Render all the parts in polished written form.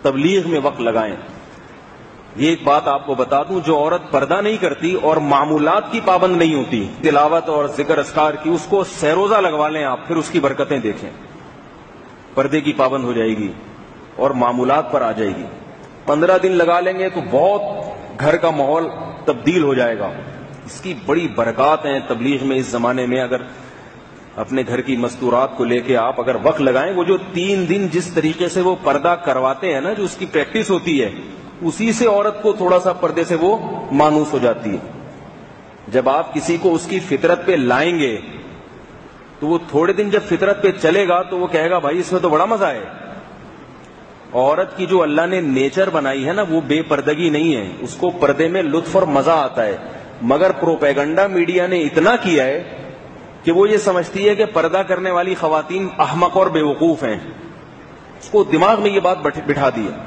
تبلیغ میں وقت لگائیں. یہ ایک بات آپ کو بتا دوں, جو عورت پردہ نہیں کرتی اور معمولات کی پابند نہیں ہوتی, تلاوت اور ذکر اذکار کی, اس کو سہروزہ لگوا لیں آپ, پھر اس کی برکتیں دیکھیں. پردے کی پابند ہو جائے گی اور معمولات پر آ جائے گی. 15 دن لگا لیں گے تو بہت گھر کا ماحول تبدیل ہو جائے گا. اس کی بڑی برکات ہیں تبلیغ میں اس زمانے میں. اگر اپنے گھر کی مستورات کو لے کے آپ اگر وقت لگائیں, وہ جو 3 دن جس طریقے سے وہ پردہ کرواتے ہیں نا, جو اس کی پریکٹس ہوتی ہے, اسی سے عورت کو تھوڑا سا پردے سے وہ مانوس ہو جاتی ہے. جب آپ کسی کو اس کی فطرت پہ لائیں گے تو وہ تھوڑے دن جب فطرت پہ چلے گا تو وہ کہے گا بھائی اس میں تو بڑا مزہ ہے. عورت کی جو اللہ نے نیچر بنائی ہے نا, وہ بے پردگی نہیں ہے, اس کو پردے میں لطف اور مزہ آتا ہے. مگر پروپیگنڈا میڈیا نے اتنا کیا ہے کہ وہ یہ سمجھتی ہے کہ پردہ کرنے والی خواتین احمق اور بے وقوف ہیں. اس کو دماغ میں یہ بات بٹھا دی ہے.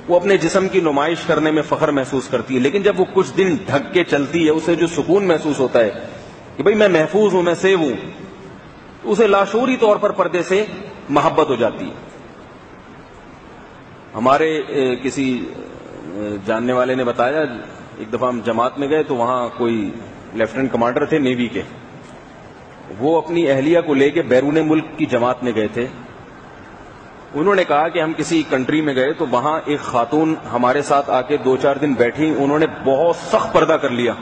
وہ اپنے جسم کی نمائش کرنے میں فخر محسوس کرتی ہے, لیکن جب وہ کچھ دن ڈھک کے چلتی ہے, اسے جو سکون محسوس ہوتا ہے کہ بھئی میں محفوظ ہوں, میں سیو ہوں, تو اسے لاشعوری طور پر پردے سے محبت ہو جاتی ہے. ہمارے کسی جاننے والے نے بتایا, ایک دفعہ ہم جماعت میں گئے تو وہاں کوئی لیفٹیننٹ کمانڈر تھے نیوی کے, وہ اپنی اہلیہ کو لے کے بیرون ملک کی جماعت میں گئے تھے. انہوں نے کہا کہ ہم کسی کنٹری میں گئے تو وہاں ایک خاتون ہمارے ساتھ آ کے 2-4 دن بیٹھی, انہوں نے بہت سخت پردہ کر لیا,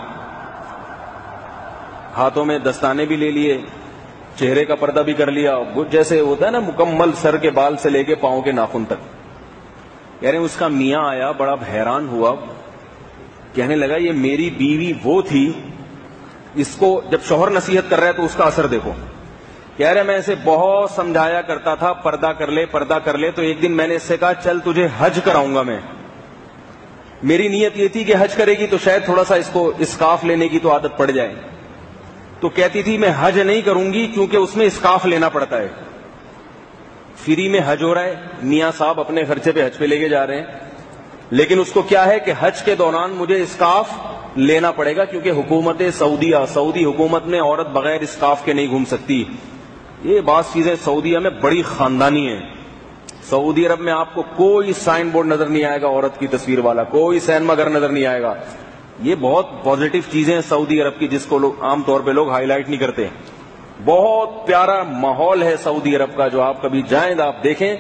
ہاتھوں میں دستانے بھی لے لیے, چہرے کا پردہ بھی کر لیا, جیسے ہوتا ہے نا مکمل سر کے بال سے لے کے پاؤں کے ناخن تک. یعنی اس کا میاں آیا, بڑا حیران ہوا, کہنے لگا یہ میری بیوی وہ تھی, اس کو جب شوہر نصیحت کر رہا ہے تو اس کا اثر دیکھو. کہہ رہے میں اسے بہت سمجھایا کرتا تھا پردہ کر لے پردہ کر لے, تو ایک دن میں نے اس سے کہا چل تجھے حج کراؤں گا میں. میری نیت یہ تھی کہ حج کرے گی تو شاید تھوڑا سا اس کو اسکارف لینے کی تو عادت پڑ جائے. تو کہتی تھی میں حج نہیں کروں گی کیونکہ اس میں اسکارف لینا پڑتا ہے. فری میں حج ہو رہا ہے, میاں صاحب اپنے خرچے پہ حج پہ لے کے جا رہے ہیں, لیکن اس کو کیا ہے کہ حج کے دوران مجھے اسکارف لینا پڑے گا کیونکہ حکومت سعودی حکومت میں عورت بغیر اسکارف کے نہیں گھوم سکتی. یہ بعض چیزیں سعودیہ میں بڑی خاندانی ہیں. سعودی عرب میں آپ کو کوئی سائن بورڈ نظر نہیں آئے گا عورت کی تصویر والا, کوئی سینما گھر نظر نہیں آئے گا. یہ بہت پازیٹو چیزیں ہیں سعودی عرب کی, جس کو عام طور پہ لوگ ہائی لائٹ نہیں کرتے. بہت پیارا ماحول ہے سعودی عرب کا, جو آپ کبھی جائیں آپ دیکھیں.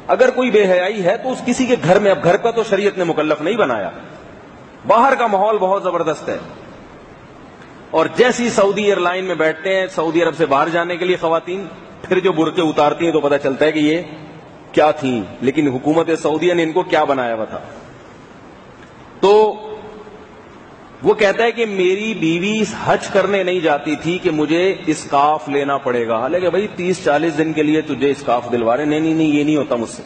اگر کوئی بے حیائی ہے تو اس کسی کے گھر میں, اب گھر کا تو شریعت نے مکلف نہیں بنایا, باہر کا ماحول بہت زبردست ہے. اور جیسی سعودی ایئر لائن میں بیٹھتے ہیں سعودی عرب سے باہر جانے کے لیے خواتین, پھر جو برقعے اتارتی ہیں تو پتہ چلتا ہے کہ یہ کیا تھیں, لیکن حکومت سعودیہ نے ان کو کیا بنایا ہوا تھا. تو وہ کہتا ہے کہ میری بیوی حج کرنے نہیں جاتی تھی کہ مجھے اسکارف لینا پڑے گا. حالانکہ بھائی 30-40 دن کے لیے تجھے اسکارف دلوا رہے, نہیں یہ نہیں ہوتا مجھ سے.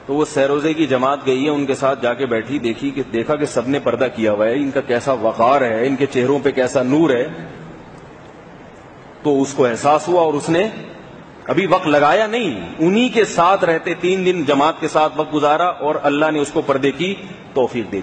تو وہ سہروزے کی جماعت گئی ہے, ان کے ساتھ جا کے بیٹھی, دیکھا کہ سب نے پردہ کیا ہوا ہے, ان کا کیسا وقار ہے, ان کے چہروں پہ کیسا نور ہے. تو اس کو احساس ہوا اور اس نے ابھی وقت لگایا نہیں, انہی کے ساتھ رہتے 3 دن جماعت کے ساتھ وقت گزارا اور اللہ نے اس کو پردے کی توفیق دی.